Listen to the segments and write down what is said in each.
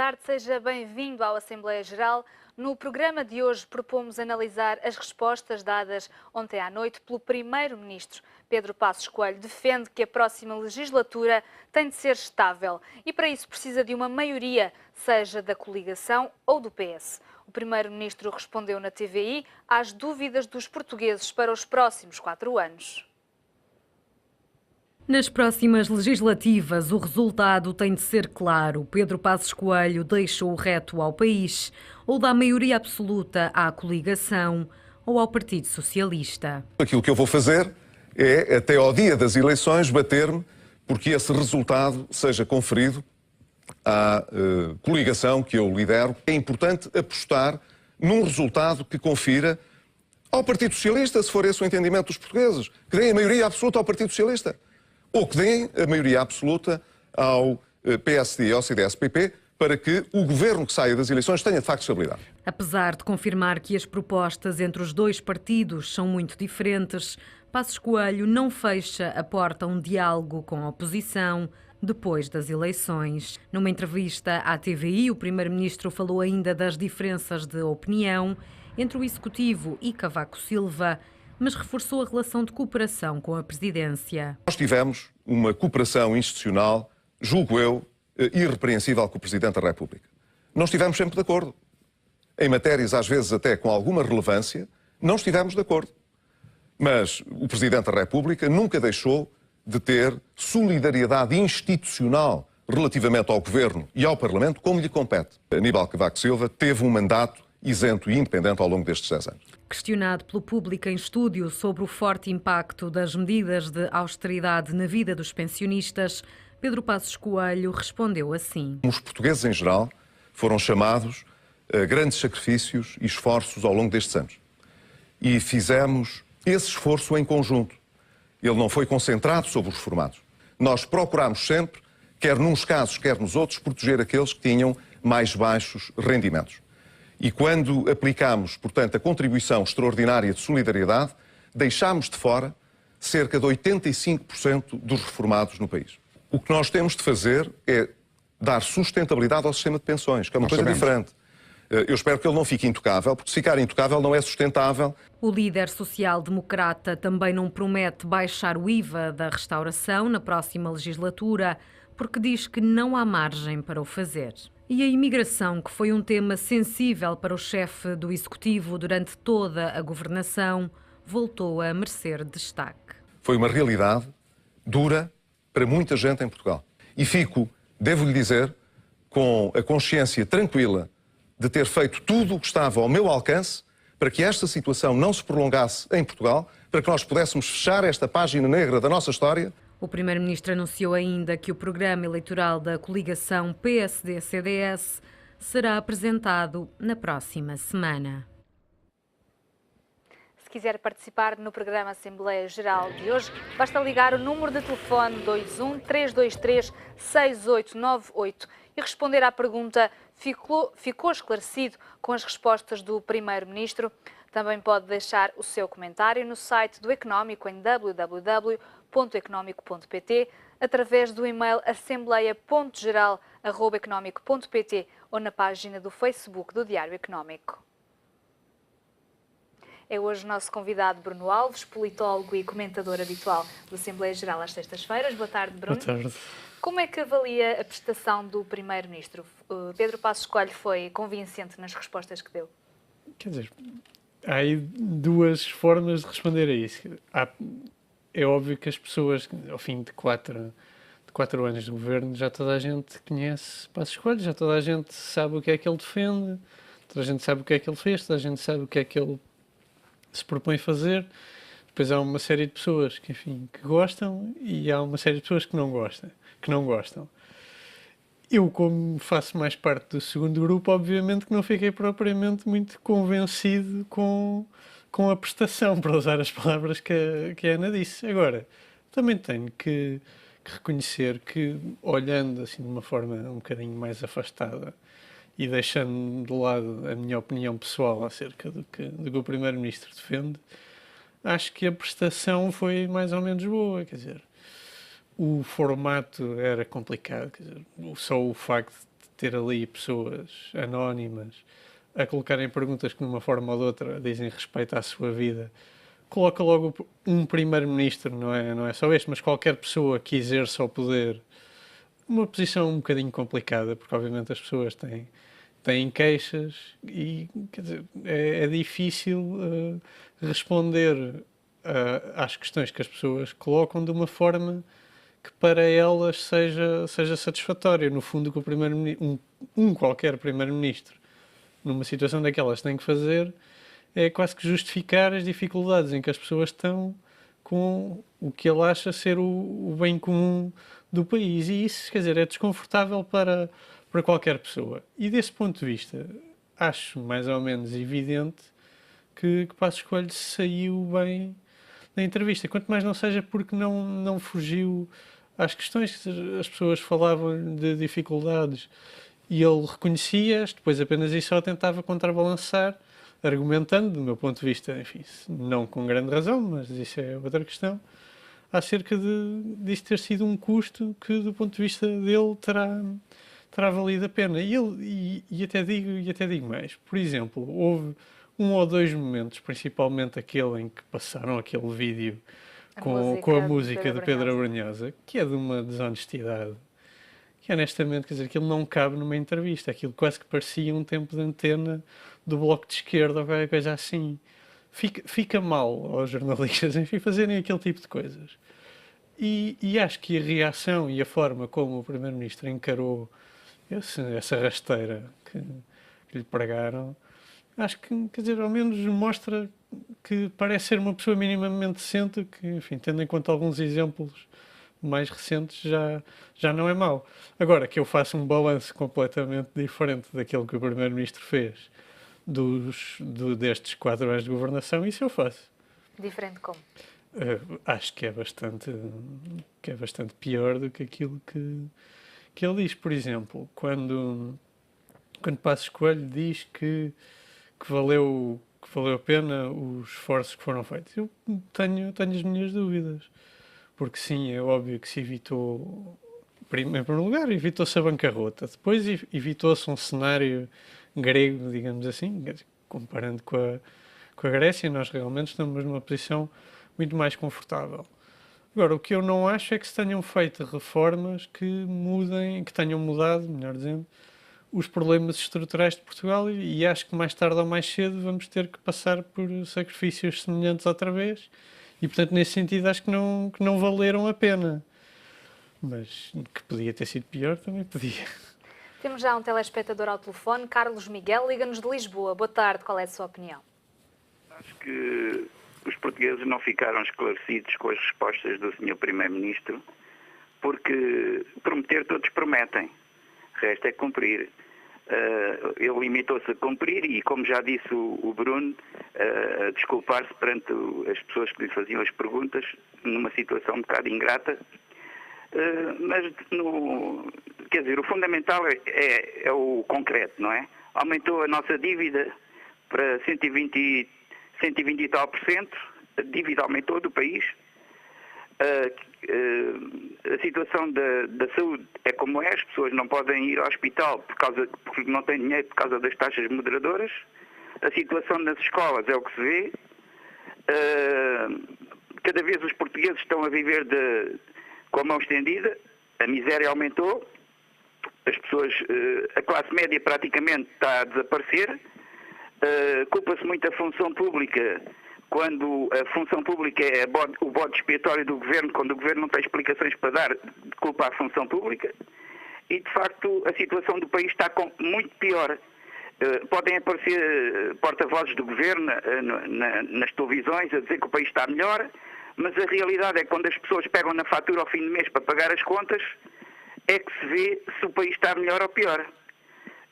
tarde, seja bem-vindo à Assembleia Geral. No programa de hoje propomos analisar as respostas dadas ontem à noite pelo Primeiro-Ministro. Pedro Passos Coelho defende que a próxima legislatura tem de ser estável e para isso precisa de uma maioria, seja da coligação ou do PS. O Primeiro-Ministro respondeu na TVI às dúvidas dos portugueses para os próximos 4 anos. Nas próximas legislativas, o resultado tem de ser claro. Pedro Passos Coelho deixa o reto ao país ou dá maioria absoluta à coligação ou ao Partido Socialista. Aquilo que eu vou fazer é, até ao dia das eleições, bater-me porque esse resultado seja conferido à coligação que eu lidero. É importante apostar num resultado que confira ao Partido Socialista, se for esse o entendimento dos portugueses, que deem a maioria absoluta ao Partido Socialista. Ou que deem a maioria absoluta ao PSD e ao CDS-PP para que o governo que saia das eleições tenha de facto estabilidade. Apesar de confirmar que as propostas entre os dois partidos são muito diferentes, Passos Coelho não fecha a porta a um diálogo com a oposição depois das eleições. Numa entrevista à TVI, o Primeiro-Ministro falou ainda das diferenças de opinião entre o Executivo e Cavaco Silva, mas reforçou a relação de cooperação com a Presidência. Nós tivemos uma cooperação institucional, julgo eu, irrepreensível com o Presidente da República. Não estivemos sempre de acordo. Em matérias, às vezes até com alguma relevância, não estivemos de acordo. Mas o Presidente da República nunca deixou de ter solidariedade institucional relativamente ao Governo e ao Parlamento, como lhe compete. Aníbal Cavaco Silva teve um mandato isento e independente ao longo destes 6 anos. Questionado pelo Público em Estúdio sobre o forte impacto das medidas de austeridade na vida dos pensionistas, Pedro Passos Coelho respondeu assim. Os portugueses em geral foram chamados a grandes sacrifícios e esforços ao longo destes anos. E fizemos esse esforço em conjunto. Ele não foi concentrado sobre os reformados. Nós procuramos sempre, quer nos casos, quer nos outros, proteger aqueles que tinham mais baixos rendimentos. E quando aplicámos, portanto, a contribuição extraordinária de solidariedade, deixámos de fora cerca de 85% dos reformados no país. O que nós temos de fazer é dar sustentabilidade ao sistema de pensões, que é uma coisa diferente. Eu espero que ele não fique intocável, porque se ficar intocável não é sustentável. O líder social-democrata também não promete baixar o IVA da restauração na próxima legislatura, porque diz que não há margem para o fazer. E a imigração, que foi um tema sensível para o chefe do Executivo durante toda a governação, voltou a merecer destaque. Foi uma realidade dura para muita gente em Portugal. E fico, devo-lhe dizer, com a consciência tranquila de ter feito tudo o que estava ao meu alcance para que esta situação não se prolongasse em Portugal, para que nós pudéssemos fechar esta página negra da nossa história. O Primeiro-Ministro anunciou ainda que o programa eleitoral da coligação PSD-CDS será apresentado na próxima semana. Se quiser participar no programa Assembleia Geral de hoje, basta ligar o número de telefone 21 323 6898 e responder à pergunta ficou esclarecido com as respostas do Primeiro-Ministro? Também pode deixar o seu comentário no site do Económico em www.económico.pt, através do e-mail assembleia.geral@económico.pt ou na página do Facebook do Diário Económico. É hoje o nosso convidado Bruno Alves, politólogo e comentador habitual da Assembleia Geral às sextas-feiras. Boa tarde, Bruno. Boa tarde. Como é que avalia a prestação do Primeiro-Ministro? Pedro Passos Coelho foi convincente nas respostas que deu? Quer dizer, há aí duas formas de responder a isso. É óbvio que as pessoas, ao fim de 4 anos de governo, já toda a gente conhece Passos Coelho, já toda a gente sabe o que é que ele defende, toda a gente sabe o que é que ele fez, toda a gente sabe o que é que ele se propõe fazer. Depois há uma série de pessoas que, enfim, que gostam e há uma série de pessoas que não gostam. Eu, como faço mais parte do segundo grupo, obviamente que não fiquei propriamente muito convencido com a prestação, para usar as palavras que a Ana disse. Agora, também tenho que reconhecer que, olhando assim de uma forma um bocadinho mais afastada e deixando de lado a minha opinião pessoal acerca do que o Primeiro-Ministro defende, acho que a prestação foi mais ou menos boa, quer dizer, o formato era complicado, quer dizer, só o facto de ter ali pessoas anónimas a colocarem perguntas que de uma forma ou de outra dizem respeito à sua vida, coloca logo um primeiro-ministro, não é só este, mas qualquer pessoa que exerça o poder, uma posição um bocadinho complicada, porque obviamente as pessoas têm queixas e, quer dizer, é difícil responder às questões que as pessoas colocam de uma forma que para elas seja satisfatória. No fundo, que o primeiro-ministro, qualquer primeiro-ministro, numa situação daquelas, tem que fazer é quase que justificar as dificuldades em que as pessoas estão com o que ele acha ser o bem comum do país. E isso, quer dizer, é desconfortável para qualquer pessoa. E desse ponto de vista, acho mais ou menos evidente que Passos Coelho saiu bem na entrevista. Quanto mais não seja porque não fugiu às questões que as pessoas falavam de dificuldades e ele reconhecia-as, depois apenas isso só tentava contrabalançar, argumentando, do meu ponto de vista, enfim, não com grande razão, mas isso é outra questão, acerca disso ter sido um custo que, do ponto de vista dele, terá valido a pena. E até digo mais. Por exemplo, houve um ou dois momentos, principalmente aquele em que passaram aquele vídeo com a música de Pedro Abrunhosa, que é de uma desonestidade, que honestamente, quer dizer, aquilo não cabe numa entrevista. Aquilo quase que parecia um tempo de antena do Bloco de Esquerda ou qualquer coisa assim. Fica mal aos jornalistas, enfim, fazerem aquele tipo de coisas. E acho que a reação e a forma como o Primeiro-Ministro encarou essa rasteira que lhe pregaram, acho que, quer dizer, ao menos mostra que parece ser uma pessoa minimamente decente, que, enfim, tendo em conta alguns exemplos mais recentes, já não é mau. Agora, que eu faço um balanço completamente diferente daquele que o Primeiro-Ministro fez destes 4 anos de governação, isso eu faço. Diferente como? Acho que é bastante pior do que aquilo que ele diz. Por exemplo, quando Passos Coelho diz que valeu a pena os esforços que foram feitos. Eu tenho as minhas dúvidas. Porque sim, é óbvio que se evitou, em primeiro lugar, evitou-se a bancarrota. Depois evitou-se um cenário grego, digamos assim, comparando com a Grécia, nós realmente estamos numa posição muito mais confortável. Agora, o que eu não acho é que se tenham feito reformas que tenham mudado, melhor dizendo, os problemas estruturais de Portugal, e acho que mais tarde ou mais cedo vamos ter que passar por sacrifícios semelhantes outra vez. E, portanto, nesse sentido, acho que não valeram a pena. Mas que podia ter sido pior, também podia. Temos já um telespectador ao telefone. Carlos Miguel, liga-nos de Lisboa. Boa tarde, qual é a sua opinião? Acho que os portugueses não ficaram esclarecidos com as respostas do Sr. Primeiro-Ministro, porque prometer todos prometem. O resto é cumprir. Ele limitou-se a cumprir e, como já disse o Bruno, a desculpar-se perante as pessoas que lhe faziam as perguntas, numa situação um bocado ingrata. Mas, quer dizer, o fundamental é o concreto, não é? Aumentou a nossa dívida para 120 e tal %, a dívida aumentou do país. A situação da saúde é como é, as pessoas não podem ir ao hospital porque não têm dinheiro por causa das taxas moderadoras. A situação nas escolas é o que se vê. Cada vez os portugueses estão a viver com a mão estendida, a miséria aumentou, as pessoas, a classe média praticamente está a desaparecer, culpa-se muito a função pública, quando a função pública é o bode expiatório do governo, quando o governo não tem explicações para dar, culpa à função pública. E, de facto, a situação do país está muito pior. Podem aparecer porta-vozes do governo nas televisões a dizer que o país está melhor, mas a realidade é que quando as pessoas pegam na fatura ao fim do mês para pagar as contas, é que se vê se o país está melhor ou pior.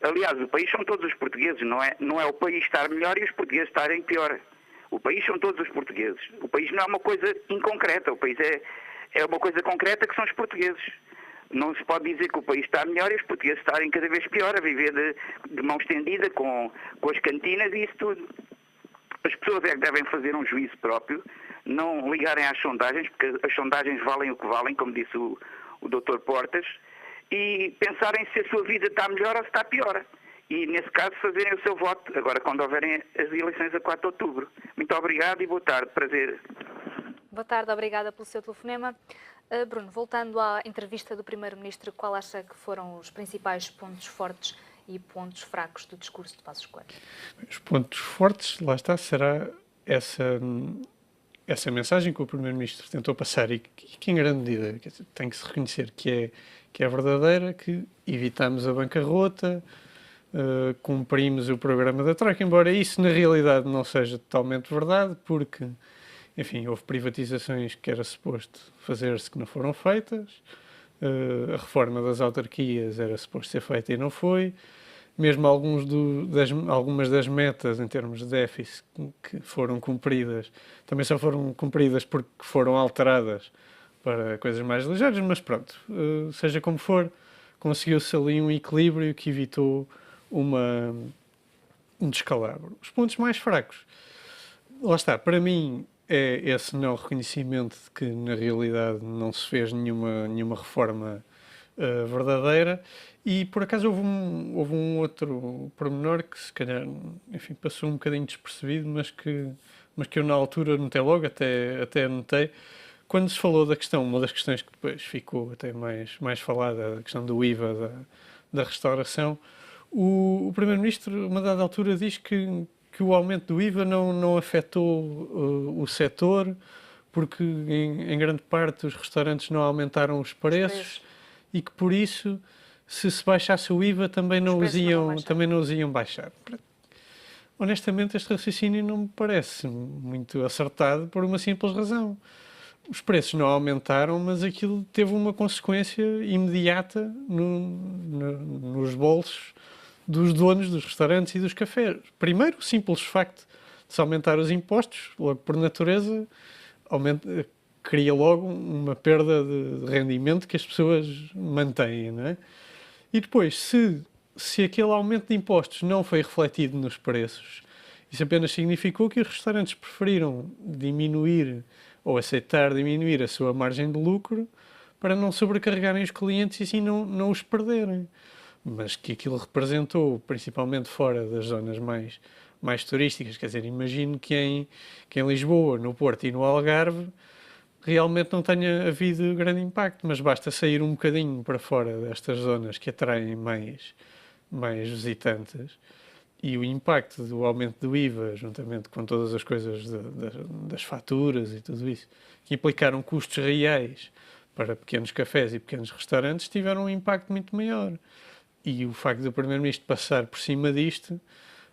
Aliás, o país são todos os portugueses, não é o país estar melhor e os portugueses estarem pior. O país são todos os portugueses. O país não é uma coisa inconcreta. O país é uma coisa concreta que são os portugueses. Não se pode dizer que o país está melhor e os portugueses estarem cada vez pior, a viver de mão estendida com as cantinas e isso tudo. As pessoas é que devem fazer um juízo próprio, não ligarem às sondagens, porque as sondagens valem o que valem, como disse o Dr. Portas, e pensarem se a sua vida está melhor ou se está pior. E, nesse caso, fazerem o seu voto, agora quando houverem as eleições a 4 de outubro. Muito obrigado e boa tarde. Prazer. Boa tarde, obrigada pelo seu telefonema. Bruno, voltando à entrevista do Primeiro-Ministro, qual acha que foram os principais pontos fortes e pontos fracos do discurso de Passos Coelho? Os pontos fortes, lá está, será essa mensagem que o Primeiro-Ministro tentou passar e que em grande medida tem que se reconhecer que é verdadeira, que evitamos a bancarrota, cumprimos o programa da Troika, embora isso na realidade não seja totalmente verdade, porque, enfim, houve privatizações que era suposto fazer-se que não foram feitas, a reforma das autarquias era suposto ser feita e não foi, mesmo algumas das metas em termos de déficit que foram cumpridas, também só foram cumpridas porque foram alteradas para coisas mais ligeiras, mas pronto, seja como for, conseguiu-se ali um equilíbrio que evitou um descalabro. Os pontos mais fracos, lá está, para mim é esse não reconhecimento de que na realidade não se fez nenhuma reforma verdadeira, e por acaso houve um outro pormenor que se calhar, enfim, passou um bocadinho despercebido, mas que eu na altura notei logo, até anotei, quando se falou da questão, uma das questões que depois ficou até mais falada, a questão do IVA da restauração. O Primeiro-Ministro, a uma dada altura, diz que o aumento do IVA não afetou o setor, porque em grande parte os restaurantes não aumentaram os preços e que por isso, se baixasse o IVA, também não os iam baixar. Honestamente, este raciocínio não me parece muito acertado por uma simples razão. Os preços não aumentaram, mas aquilo teve uma consequência imediata nos bolsos dos donos dos restaurantes e dos cafés. Primeiro, o simples facto de se aumentar os impostos, logo por natureza, cria logo uma perda de rendimento que as pessoas mantêm, não é? E depois, se aquele aumento de impostos não foi refletido nos preços, isso apenas significou que os restaurantes preferiram diminuir ou aceitar diminuir a sua margem de lucro para não sobrecarregarem os clientes e assim não os perderem. Mas que aquilo representou, principalmente fora das zonas mais turísticas, quer dizer, imagino que em Lisboa, no Porto e no Algarve, realmente não tenha havido grande impacto, mas basta sair um bocadinho para fora destas zonas que atraem mais visitantes e o impacto do aumento do IVA, juntamente com todas as coisas das faturas e tudo isso, que implicaram custos reais para pequenos cafés e pequenos restaurantes, tiveram um impacto muito maior. E o facto do Primeiro-Ministro passar por cima disto,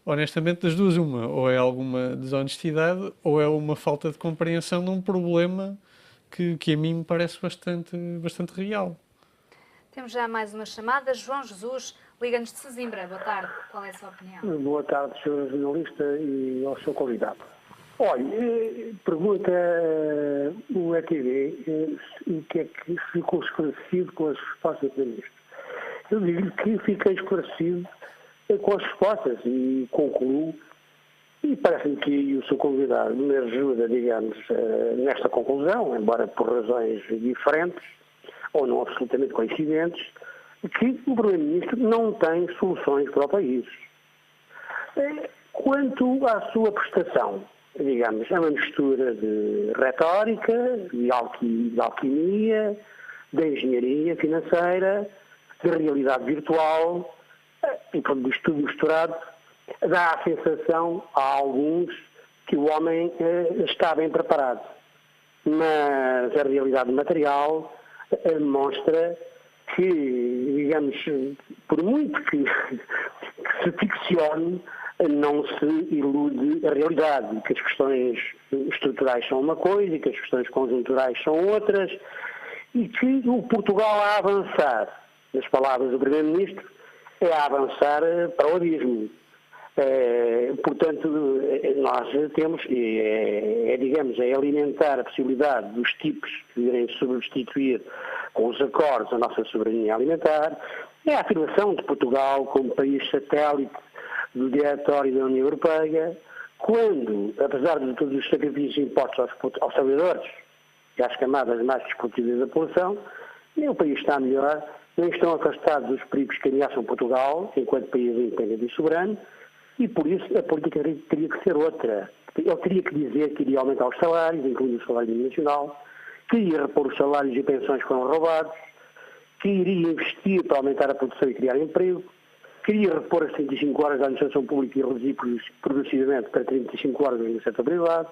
honestamente, das duas uma, ou é alguma desonestidade ou é uma falta de compreensão de um problema que a mim me parece bastante real. Temos já mais uma chamada. João Jesus liga-nos de Sesimbra. Boa tarde. Qual é a sua opinião? Boa tarde, Sr. Jornalista e ao seu convidado. Olha, pergunta o ETV o que é que ficou esclarecido com as respostas do Primeiro-Ministro. Eu digo que fiquei esclarecido com as respostas e concluo, e parece-me que o seu convidado me ajuda, digamos, nesta conclusão, embora por razões diferentes, ou não absolutamente coincidentes, que o Primeiro-Ministro não tem soluções para o país. Quanto à sua prestação, digamos, é uma mistura de retórica, de alquimia, de engenharia financeira, de realidade virtual, e quando isto tudo misturado, dá a sensação a alguns que o homem está bem preparado. Mas a realidade material mostra que, digamos, por muito que se ficcione, não se ilude a realidade, que as questões estruturais são uma coisa e que as questões conjunturais são outras, e que o Portugal a avançar, nas palavras do Primeiro-Ministro, é a avançar para o abismo. Portanto, nós temos, digamos, alimentar a possibilidade dos tipos que irem substituir com os acordos a nossa soberania alimentar, é a afirmação de Portugal como país satélite do Diretório da União Europeia, quando, apesar de todos os sacrifícios impostos aos trabalhadores e às camadas mais discutidas da população, nem o país está melhor, nem estão afastados dos perigos que ameaçam Portugal, enquanto país independente e soberano, e por isso a política teria que ser outra. Ele teria que dizer que iria aumentar os salários, incluindo o salário mínimo nacional, que iria repor os salários e pensões que foram roubados, que iria investir para aumentar a produção e criar emprego, queria repor as 35 horas da administração pública e reduzir progressivamente para 35 horas no setor privado,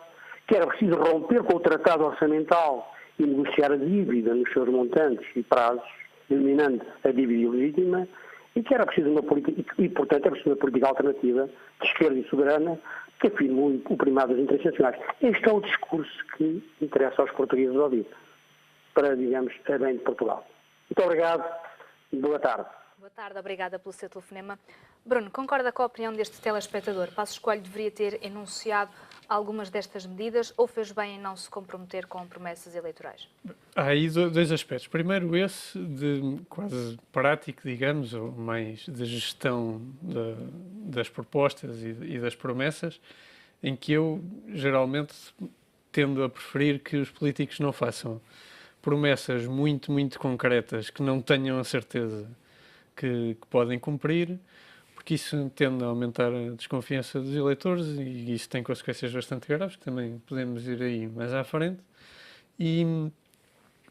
que era preciso romper com o tratado orçamental e negociar a dívida nos seus montantes e prazos, eliminando a dívida ilegítima, e que era preciso uma política, e portanto é preciso uma política alternativa, de esquerda e soberana, que afirme o primado dos interesses nacionais. Este é o discurso que interessa aos portugueses ouvir, para, digamos, a bem de Portugal. Muito obrigado e boa tarde. Boa tarde, obrigada pelo seu telefonema. Bruno, concorda com a opinião deste telespectador? Passos Coelho deveria ter enunciado algumas destas medidas ou fez bem em não se comprometer com promessas eleitorais? Há aí dois aspectos. Primeiro, esse de quase prático, digamos, ou mais de gestão das propostas e das promessas, em que eu geralmente tendo a preferir que os políticos não façam promessas muito, muito concretas que não tenham a certeza que podem cumprir, porque isso tende a aumentar a desconfiança dos eleitores e isso tem consequências bastante graves, que também podemos ir aí mais à frente. E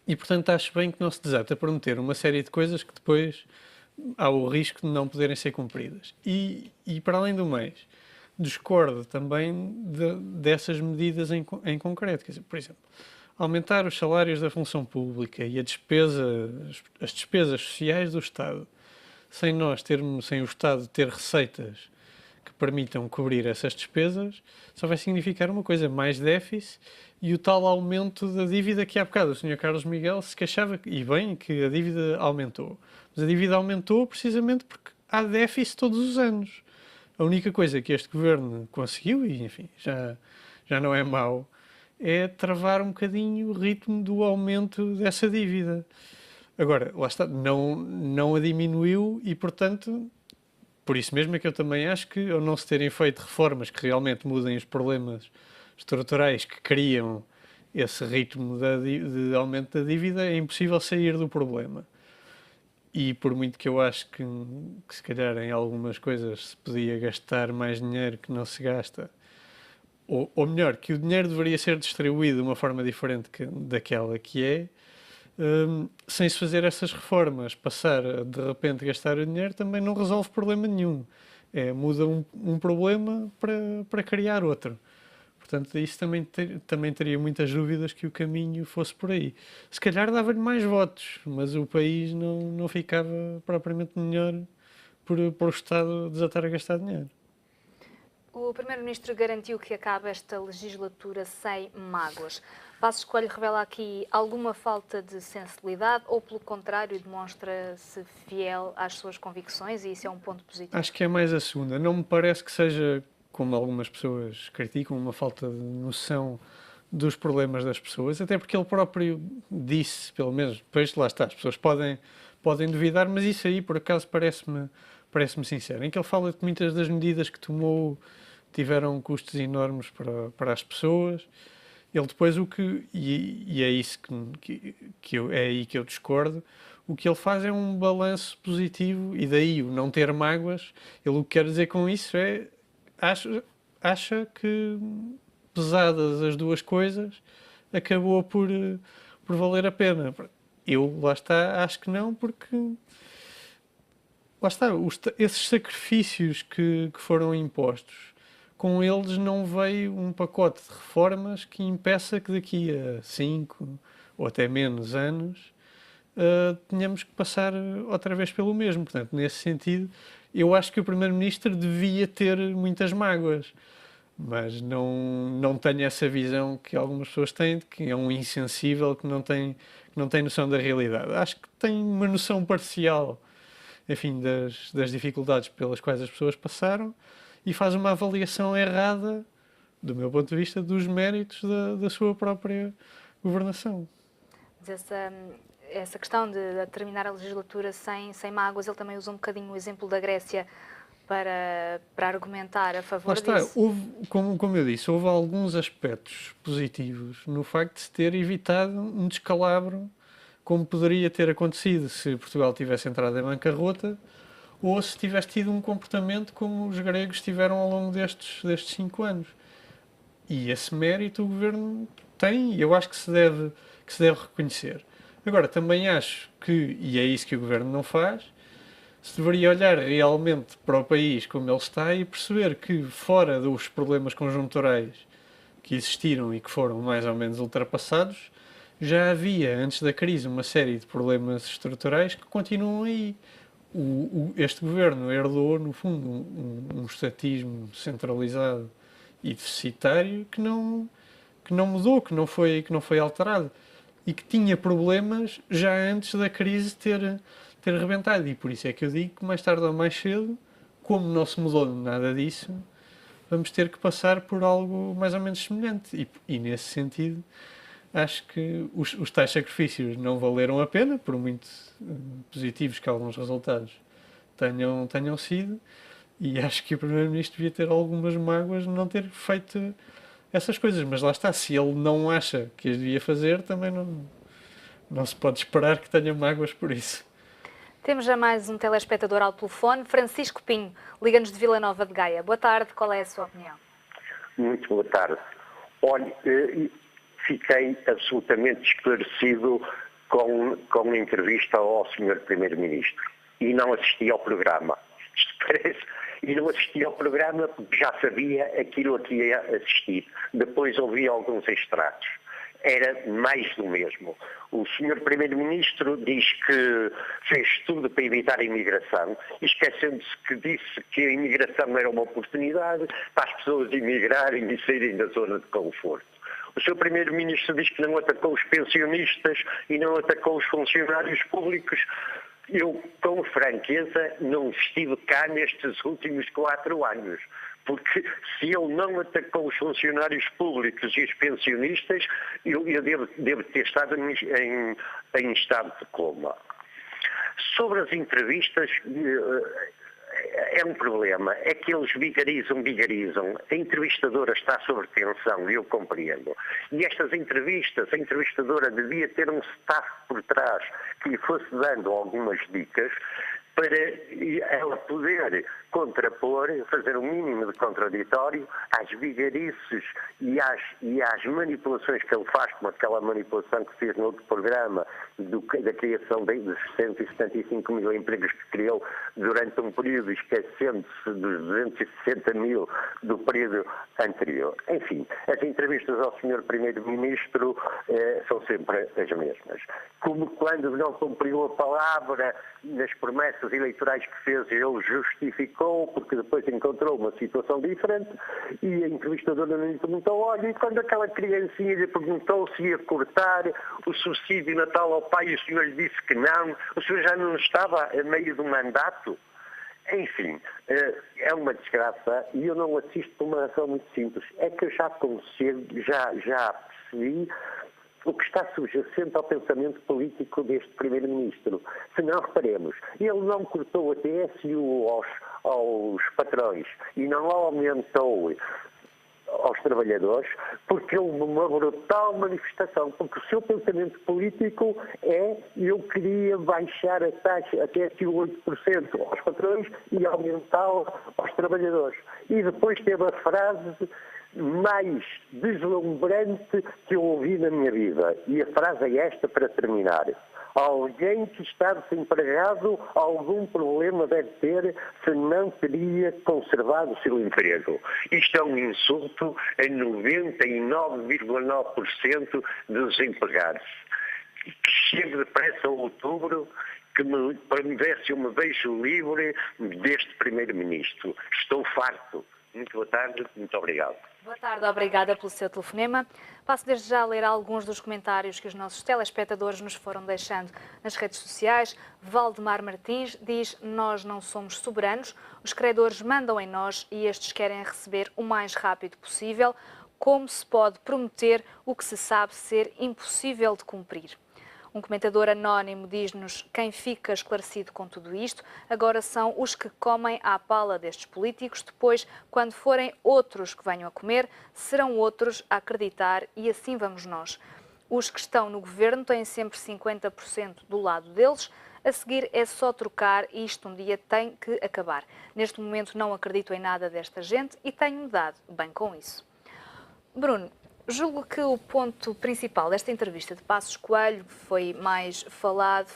portanto, acho bem que não se desate a prometer uma série de coisas que depois há o risco de não poderem ser cumpridas. E para além do mais, discordo também dessas medidas em concreto. Quer dizer, por exemplo, aumentar os salários da função pública e as despesas sociais do Estado, sem o Estado ter receitas que permitam cobrir essas despesas, só vai significar uma coisa, mais déficit e o tal aumento da dívida que há bocado o Sr. Carlos Miguel se queixava, e bem, que a dívida aumentou. Mas a dívida aumentou precisamente porque há déficit todos os anos. A única coisa que este governo conseguiu, e enfim, já não é mau, é travar um bocadinho o ritmo do aumento dessa dívida. Agora, lá está, não a diminuiu e, portanto, por isso mesmo é que eu também acho que, ao não se terem feito reformas que realmente mudem os problemas estruturais que criam esse ritmo de aumento da dívida, é impossível sair do problema. E por muito que eu acho que se calhar em algumas coisas se podia gastar mais dinheiro que não se gasta, ou melhor, que o dinheiro deveria ser distribuído de uma forma diferente daquela que é, sem se fazer essas reformas, passar a de repente gastar o dinheiro também não resolve problema nenhum. Muda um problema para criar outro. Portanto, isso também teria muitas dúvidas que o caminho fosse por aí. Se calhar dava-lhe mais votos, mas o país não ficava propriamente melhor por o Estado desatar a gastar dinheiro. O Primeiro-Ministro garantiu que acaba esta legislatura sem mágoas. Passos Coelho revela aqui alguma falta de sensibilidade ou, pelo contrário, demonstra-se fiel às suas convicções e isso é um ponto positivo? Acho que é mais a segunda. Não me parece que seja, como algumas pessoas criticam, uma falta de noção dos problemas das pessoas, até porque ele próprio disse, pelo menos, depois lá está, as pessoas podem duvidar, mas isso aí, por acaso, parece-me sincero, em que ele fala que muitas das medidas que tomou tiveram custos enormes para as pessoas. Ele depois e é isso é aí que eu discordo, o que ele faz é um balanço positivo e daí o não ter mágoas. Ele o que quer dizer com isso é acha que pesadas as duas coisas acabou por valer a pena. Eu, lá está, acho que não, porque lá está, esses sacrifícios que foram impostos, com eles não veio um pacote de reformas que impeça que daqui a 5 ou até menos anos tenhamos que passar outra vez pelo mesmo. Portanto, nesse sentido, eu acho que o Primeiro-Ministro devia ter muitas mágoas, mas não tenho essa visão que algumas pessoas têm, de que é um insensível que não tem noção da realidade. Acho que tem uma noção parcial, enfim, das dificuldades pelas quais as pessoas passaram, e faz uma avaliação errada, do meu ponto de vista, dos méritos da sua própria governação. Mas essa questão de terminar a legislatura sem mágoas, ele também usa um bocadinho o exemplo da Grécia para argumentar a favor disso. Como eu disse, houve alguns aspectos positivos no facto de se ter evitado um descalabro como poderia ter acontecido se Portugal tivesse entrado em bancarrota ou se tivesse tido um comportamento como os gregos tiveram ao longo destes 5 anos. E esse mérito o Governo tem e eu acho que se deve reconhecer. Agora, também acho que, e é isso que o Governo não faz, se deveria olhar realmente para o país como ele está e perceber que, fora dos problemas conjunturais que existiram e que foram mais ou menos ultrapassados, já havia, antes da crise, uma série de problemas estruturais que continuam aí. Este Governo herdou, no fundo, um estatismo centralizado e deficitário que não mudou, que não foi alterado e que tinha problemas já antes da crise ter rebentado. E por isso é que eu digo que mais tarde ou mais cedo, como não se mudou nada disso, vamos ter que passar por algo mais ou menos semelhante. E nesse sentido, acho que os tais sacrifícios não valeram a pena, por muito positivos que alguns resultados tenham sido, e acho que o Primeiro-Ministro devia ter algumas mágoas de não ter feito essas coisas, mas lá está, se ele não acha que as devia fazer, também não se pode esperar que tenha mágoas por isso. Temos já mais um telespectador ao telefone, Francisco Pinho, liga-nos de Vila Nova de Gaia. Boa tarde, qual é a sua opinião? Muito boa tarde. Olha, fiquei absolutamente esclarecido com a entrevista ao Sr. Primeiro-Ministro e não assisti ao programa. Isto parece... E não assisti ao programa porque já sabia aquilo a que ia assistir. Depois ouvi alguns extratos. Era mais do mesmo. O Sr. Primeiro-Ministro diz que fez tudo para evitar a imigração, esquecendo-se que disse que a imigração era uma oportunidade para as pessoas emigrarem e saírem da zona de conforto. O Sr. Primeiro-Ministro diz que não atacou os pensionistas e não atacou os funcionários públicos. Eu, com franqueza, não estive cá nestes últimos 4 anos, porque se ele não atacou os funcionários públicos e os pensionistas, eu devo ter estado em estado de coma. Sobre as entrevistas, é um problema, é que eles vigarizam. A entrevistadora está sob tensão, eu compreendo. E estas entrevistas, a entrevistadora devia ter um staff por trás que lhe fosse dando algumas dicas para ela poder contrapor, fazer um mínimo de contraditório às vigarices e às manipulações que ele faz, como aquela manipulação que fez no outro programa da criação dos 175 mil empregos que criou durante um período, esquecendo-se dos 260 mil do período anterior. Enfim, as entrevistas ao Sr. Primeiro-Ministro são sempre as mesmas. Como quando não cumpriu a palavra nas promessas eleitorais que fez, ele justificou, porque depois encontrou uma situação diferente e a entrevistadora lhe perguntou, olha, e quando aquela criancinha lhe perguntou se ia cortar o subsídio natal ao pai e o senhor lhe disse que não, o senhor já não estava a meio do mandato? Enfim, é uma desgraça e eu não assisto por uma razão muito simples. É que eu já percebi o que está subjacente ao pensamento político deste Primeiro-Ministro. Se não reparemos, ele não cortou a TSU aos patrões e não aumentou aos trabalhadores porque houve uma brutal manifestação, porque o seu pensamento político é eu queria baixar a taxa até 8% aos patrões e aumentá-la aos trabalhadores. E depois teve a frase mais deslumbrante que eu ouvi na minha vida. E a frase é esta para terminar. Alguém que está desempregado, algum problema deve ter, se não teria conservado o seu emprego. Isto é um insulto a 99,9% dos empregados. Que chegue depressa a outubro, para me ver se eu me deixo livre deste Primeiro-Ministro. Estou farto. Muito boa tarde, muito obrigado. Boa tarde, obrigada pelo seu telefonema. Passo desde já a ler alguns dos comentários que os nossos telespectadores nos foram deixando nas redes sociais. Valdemar Martins diz, nós não somos soberanos, os credores mandam em nós e estes querem receber o mais rápido possível. Como se pode prometer o que se sabe ser impossível de cumprir? Um comentador anónimo diz-nos quem fica esclarecido com tudo isto agora são os que comem à pala destes políticos, depois, quando forem outros que venham a comer, serão outros a acreditar e assim vamos nós. Os que estão no governo têm sempre 50% do lado deles. A seguir é só trocar e isto um dia tem que acabar. Neste momento não acredito em nada desta gente e tenho-me dado bem com isso. Bruno, julgo que o ponto principal desta entrevista de Passos Coelho, que foi mais falado,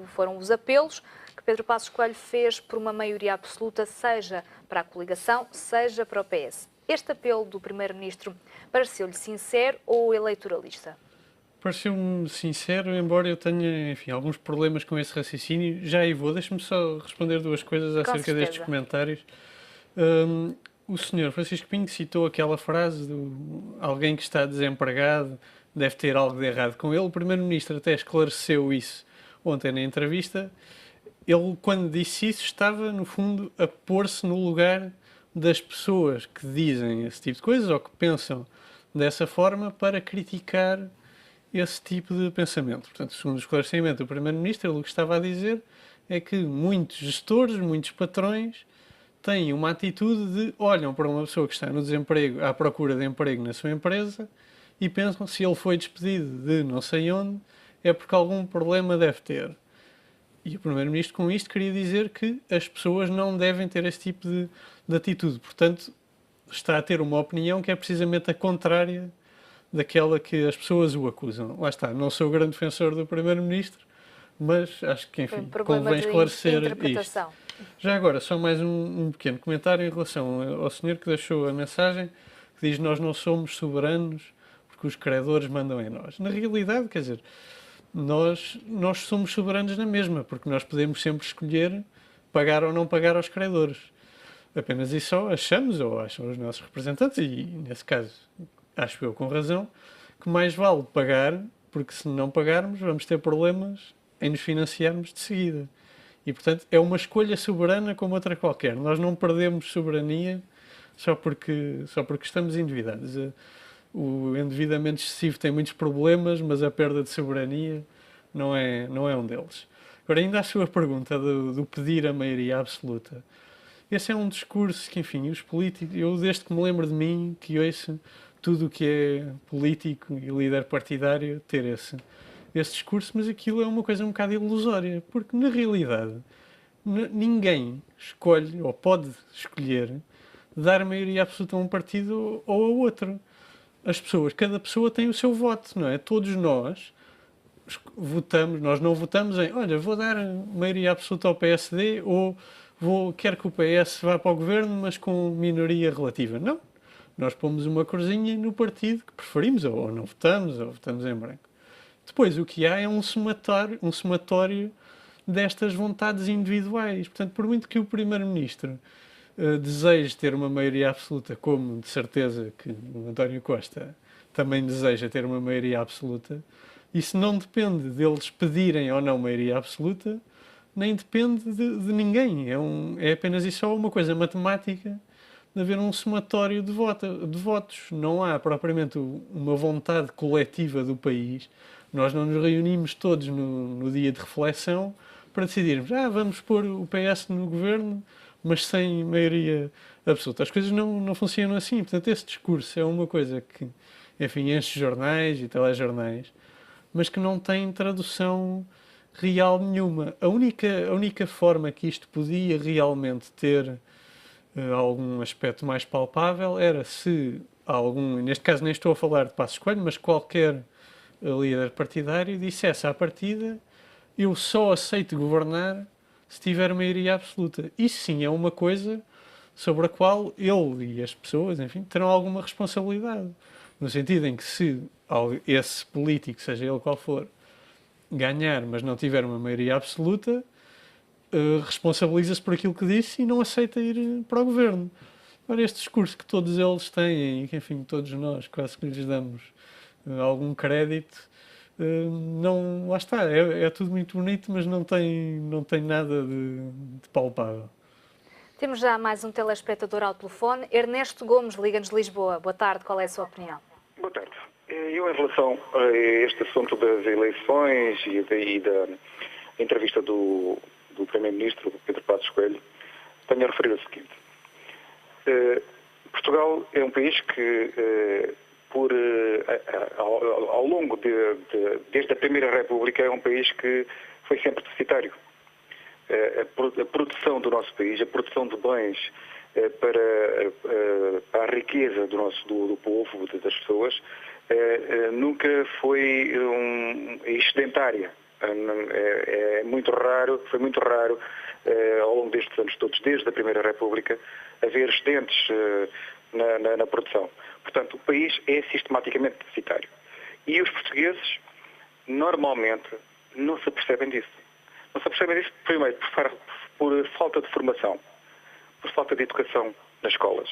foram os apelos que Pedro Passos Coelho fez por uma maioria absoluta, seja para a coligação, seja para o PS. Este apelo do Primeiro-Ministro pareceu-lhe sincero ou eleitoralista? Pareceu-me sincero, embora eu tenha, enfim, alguns problemas com esse raciocínio. Já aí vou, deixe-me só responder duas coisas acerca destes comentários. O senhor Francisco Pinho citou aquela frase do alguém que está desempregado deve ter algo de errado com ele. O Primeiro-Ministro até esclareceu isso ontem na entrevista. Ele, quando disse isso, estava, no fundo, a pôr-se no lugar das pessoas que dizem esse tipo de coisas ou que pensam dessa forma para criticar esse tipo de pensamento. Portanto, segundo o esclarecimento do Primeiro-Ministro, ele o que estava a dizer é que muitos gestores, muitos patrões têm uma atitude de olham para uma pessoa que está no desemprego, à procura de emprego na sua empresa e pensam se ele foi despedido de não sei onde é porque algum problema deve ter. E o Primeiro-Ministro com isto queria dizer que as pessoas não devem ter esse tipo de atitude. Portanto, está a ter uma opinião que é precisamente a contrária daquela que as pessoas o acusam. Lá está, não sou grande defensor do Primeiro-Ministro, mas acho que, enfim, convém esclarecer isto. Já agora, só mais um pequeno comentário em relação ao senhor que deixou a mensagem, que diz nós não somos soberanos porque os credores mandam em nós. Na realidade, quer dizer, nós somos soberanos na mesma, porque nós podemos sempre escolher pagar ou não pagar aos credores. Apenas isso só achamos, ou acham os nossos representantes, e nesse caso acho eu com razão, que mais vale pagar, porque se não pagarmos vamos ter problemas em nos financiarmos de seguida. E, portanto, é uma escolha soberana como outra qualquer. Nós não perdemos soberania só porque estamos endividados. O endividamento excessivo tem muitos problemas, mas a perda de soberania não é um deles. Agora, ainda a sua pergunta do pedir a maioria absoluta. Esse é um discurso que, enfim, os políticos... Eu, desde que me lembro de mim, que ouço tudo o que é político e líder partidário ter esse discurso, mas aquilo é uma coisa um bocado ilusória, porque na realidade ninguém escolhe ou pode escolher dar maioria absoluta a um partido ou a outro. Cada pessoa tem o seu voto, não é? Todos nós votamos, nós não votamos em, olha, vou dar maioria absoluta ao PSD ou quero que o PS vá para o governo, mas com minoria relativa. Não. Nós pomos uma corzinha no partido que preferimos, ou não votamos, ou votamos em branco. Depois, o que há é um somatório destas vontades individuais. Portanto, por muito que o Primeiro-Ministro deseje ter uma maioria absoluta, como de certeza que o António Costa também deseja ter uma maioria absoluta, isso não depende deles pedirem ou não maioria absoluta, nem depende de ninguém. É apenas e só uma coisa matemática de haver um somatório de votos. Não há propriamente uma vontade coletiva do país. Nós não nos reunimos todos no dia de reflexão para decidirmos, vamos pôr o PS no governo, mas sem maioria absoluta. As coisas não funcionam assim. Portanto, esse discurso é uma coisa que, enfim, enche jornais e telejornais, mas que não tem tradução real nenhuma. A única forma que isto podia realmente ter algum aspecto mais palpável era se neste caso nem estou a falar de Passos Coelho, mas qualquer líder partidário dissesse à partida eu só aceito governar se tiver maioria absoluta. Isso sim é uma coisa sobre a qual ele e as pessoas, enfim, terão alguma responsabilidade. No sentido em que se esse político, seja ele qual for, ganhar, mas não tiver uma maioria absoluta, responsabiliza-se por aquilo que disse e não aceita ir para o governo. Ora, este discurso que todos eles têm e que, enfim, todos nós quase que lhes damos algum crédito, lá está, é tudo muito bonito, mas não tem nada de palpável. Temos já mais um telespectador ao telefone. Ernesto Gomes, Liga-nos de Lisboa. Boa tarde, qual é a sua opinião? Boa tarde. Eu, em relação a este assunto das eleições e da entrevista do Primeiro-Ministro, Pedro Passos Coelho, tenho a referir o seguinte. Portugal é um país que ao longo desde a Primeira República, é um país que foi sempre deficitário. A produção do nosso país, a produção de bens para a riqueza do povo, das pessoas, nunca foi excedentária. É muito raro, foi muito raro ao longo destes anos todos, desde a Primeira República, haver excedentes na produção. Portanto, o país é sistematicamente deficitário. E os portugueses, normalmente, não se apercebem disso. Não se apercebem disso, primeiro, por falta de formação, por falta de educação nas escolas,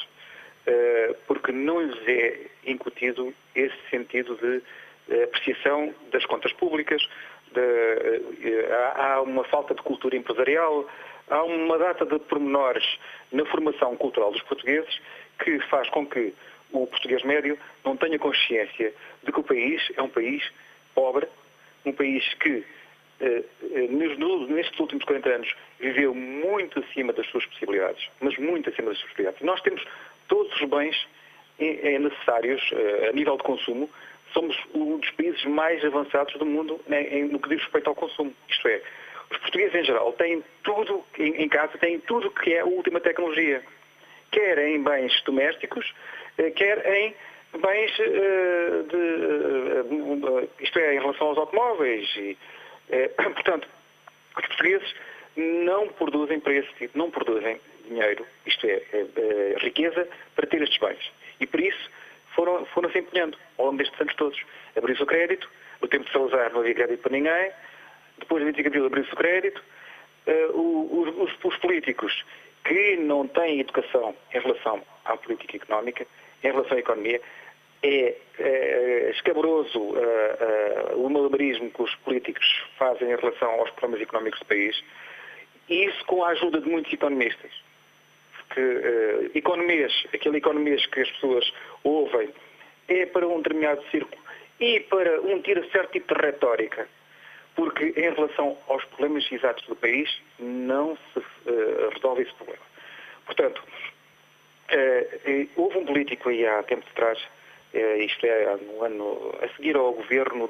porque não lhes é incutido esse sentido de apreciação das contas públicas, há uma falta de cultura empresarial, há uma data de pormenores na formação cultural dos portugueses que faz com que o português médio não tenha consciência de que o país é um país pobre, um país que nestes últimos 40 anos viveu muito acima das suas possibilidades, mas muito acima das suas possibilidades. Nós temos todos os bens necessários a nível de consumo, somos um dos países mais avançados do mundo no que diz respeito ao consumo. Isto é, os portugueses em geral têm tudo em casa, têm tudo que é a última tecnologia, quer em bens domésticos, quer em bens isto é, em relação aos automóveis. Portanto, os portugueses não produzem para esse tipo, não produzem dinheiro, isto é, riqueza, para ter estes bens. E por isso foram se empenhando ao longo destes anos todos. Abriu-se o crédito, no tempo de Salazar não havia crédito para ninguém, depois de 25 de Abril abriu-se o crédito, os políticos que não têm educação em relação à política económica, em relação à economia, é escabroso o malabarismo que os políticos fazem em relação aos problemas económicos do país, e isso com a ajuda de muitos economistas. Porque aquele economês que as pessoas ouvem é para um determinado círculo e para ter certo tipo de retórica, porque em relação aos problemas exatos do país não se resolve esse problema. Portanto, houve um político aí há tempo de trás, isto é, no ano a seguir ao governo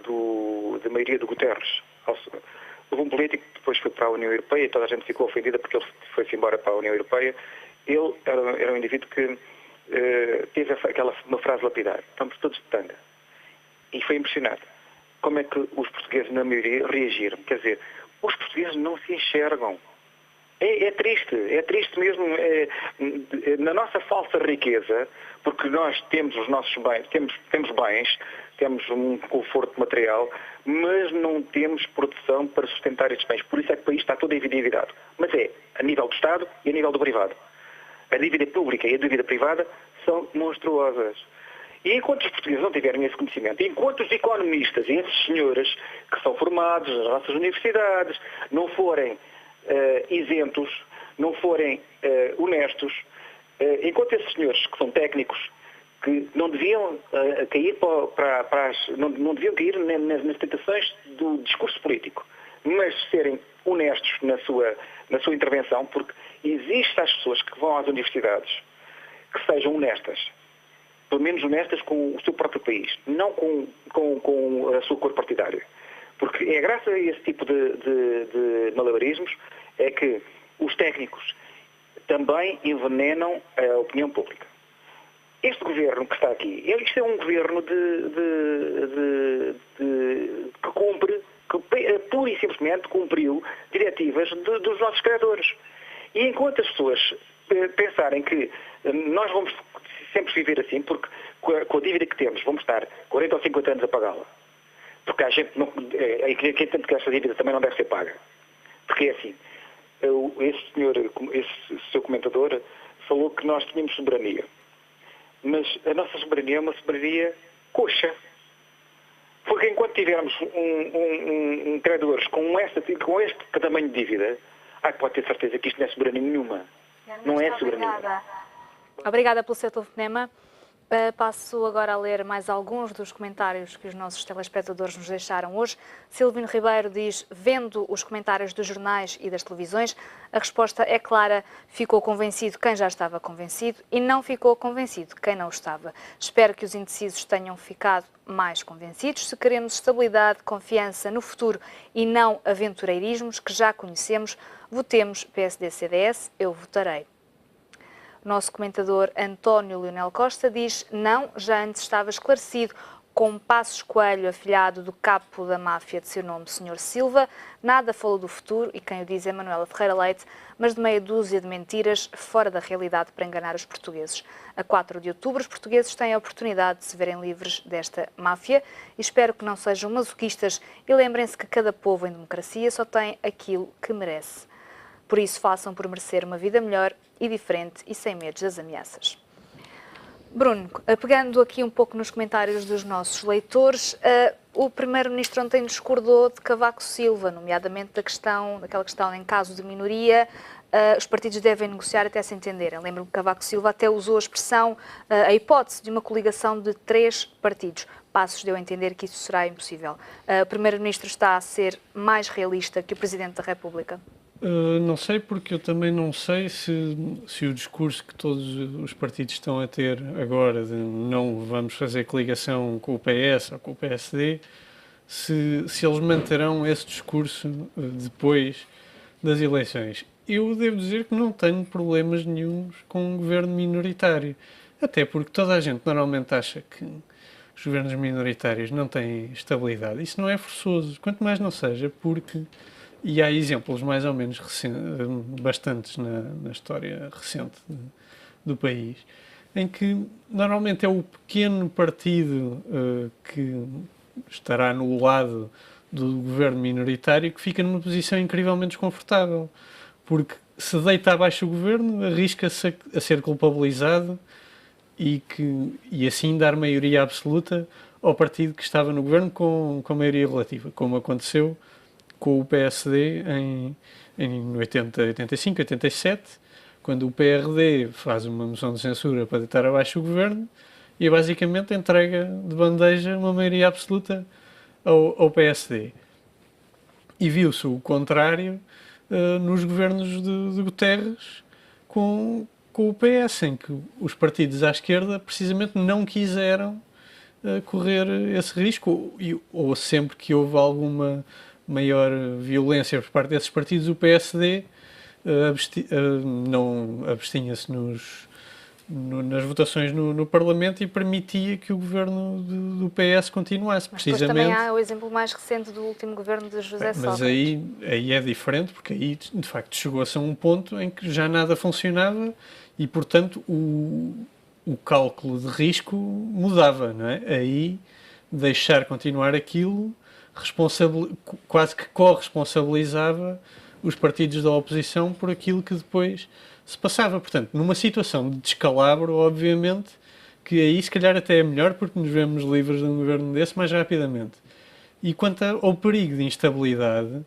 de maioria do Guterres. Houve um político que depois foi para a União Europeia e toda a gente ficou ofendida porque ele foi-se embora para a União Europeia. Ele era um indivíduo que teve uma frase lapidar: estamos todos de tanga. E foi impressionante como é que os portugueses, na maioria, reagiram. Quer dizer, os portugueses não se enxergam. É triste mesmo, na nossa falsa riqueza, porque nós temos os nossos bens, temos bens, temos um conforto material, mas não temos produção para sustentar estes bens. Por isso é que o país está todo endividado. Mas é a nível do Estado e a nível do privado. A dívida pública e a dívida privada são monstruosas. E enquanto os portugueses não tiverem esse conhecimento, enquanto os economistas e esses senhores que são formados nas nossas universidades não forem isentos, não forem honestos, enquanto esses senhores que são técnicos, que não deviam cair não deviam cair nas tentações do discurso político, mas serem honestos na sua intervenção, porque existem as pessoas que vão às universidades que sejam honestas, pelo menos honestas com o seu próprio país, não com a sua cor partidária. Porque é graças a esse tipo de malabarismos é que os técnicos também envenenam a opinião pública. Este governo que está aqui, isto é um governo que cumpre, que pura e simplesmente cumpriu diretivas dos nossos criadores. E enquanto as pessoas pensarem que nós vamos sempre viver assim, porque com a dívida que temos vamos estar 40 ou 50 anos a pagá-la, porque a gente quem tem que essa dívida também não deve ser paga. Porque é assim, esse seu comentador falou que nós tínhamos soberania. Mas a nossa soberania é uma soberania coxa. Porque enquanto tivermos credores com este tamanho de dívida, pode ter certeza que isto não é soberania nenhuma. Não é soberania nenhuma. Obrigada pelo seu telefonema. Passo agora a ler mais alguns dos comentários que os nossos telespectadores nos deixaram hoje. Silvino Ribeiro diz: vendo os comentários dos jornais e das televisões, a resposta é clara, ficou convencido quem já estava convencido e não ficou convencido quem não estava. Espero que os indecisos tenham ficado mais convencidos. Se queremos estabilidade, confiança no futuro e não aventureirismos que já conhecemos, votemos PSD-CDS, eu votarei. O nosso comentador António Leonel Costa diz: não, já antes estava esclarecido, com Passos Coelho, afilhado do capo da máfia de seu nome, Sr. Silva, nada falou do futuro, e quem o diz é Manuela Ferreira Leite, mas de meia dúzia de mentiras fora da realidade para enganar os portugueses. A 4 de outubro, os portugueses têm a oportunidade de se verem livres desta máfia e espero que não sejam masoquistas e lembrem-se que cada povo em democracia só tem aquilo que merece. Por isso, façam por merecer uma vida melhor e diferente e sem medos das ameaças. Bruno, pegando aqui um pouco nos comentários dos nossos leitores, o Primeiro-Ministro ontem discordou de Cavaco Silva, nomeadamente daquela questão em caso de minoria, os partidos devem negociar até se entenderem. Lembro-me que Cavaco Silva até usou a expressão, a hipótese de uma coligação de 3 partidos. Passos deu a entender que isso será impossível. O Primeiro-Ministro está a ser mais realista que o Presidente da República? Não sei, porque eu também não sei se o discurso que todos os partidos estão a ter agora de não vamos fazer coligação com o PS ou com o PSD, se eles manterão esse discurso depois das eleições. Eu devo dizer que não tenho problemas nenhuns com um governo minoritário, até porque toda a gente normalmente acha que os governos minoritários não têm estabilidade. Isso não é forçoso, quanto mais não seja, porque... E há exemplos mais ou menos bastantes na história recente do país, em que normalmente é o pequeno partido que estará no lado do governo minoritário que fica numa posição incrivelmente desconfortável, porque se deita abaixo o governo, arrisca-se a ser culpabilizado e assim dar maioria absoluta ao partido que estava no governo com maioria relativa, como aconteceu com o PSD em 85, 87, quando o PRD faz uma moção de censura para deitar abaixo o governo e basicamente entrega de bandeja uma maioria absoluta ao PSD. E viu-se o contrário nos governos de Guterres com o PS, em que os partidos à esquerda precisamente não quiseram correr esse risco, ou sempre que houve alguma maior violência por parte desses partidos, o PSD não abstinha-se nas votações no Parlamento e permitia que o governo do PS continuasse. Mas precisamente. Também há o exemplo mais recente do último governo de José Sócrates. Mas aí é diferente, porque aí de facto chegou-se a um ponto em que já nada funcionava e, portanto, o cálculo de risco mudava, não é? Aí deixar continuar aquilo quase que corresponsabilizava os partidos da oposição por aquilo que depois se passava. Portanto, numa situação de descalabro, obviamente, que aí se calhar até é melhor, porque nos vemos livres de um governo desse mais rapidamente. E quanto ao perigo de instabilidade,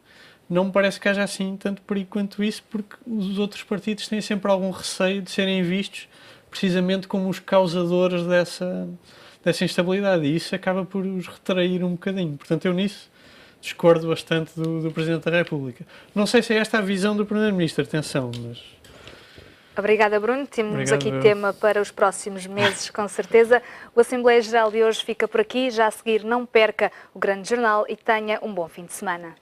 não me parece que haja assim tanto perigo quanto isso, porque os outros partidos têm sempre algum receio de serem vistos precisamente como os causadores dessa instabilidade, e isso acaba por os retrair um bocadinho. Portanto, eu nisso discordo bastante do Presidente da República. Não sei se é esta a visão do Primeiro-Ministro, atenção, mas... Obrigada, Bruno. Temos aqui tema para os próximos meses, com certeza. O Assembleia Geral de hoje fica por aqui. Já a seguir, não perca o Grande Jornal e tenha um bom fim de semana.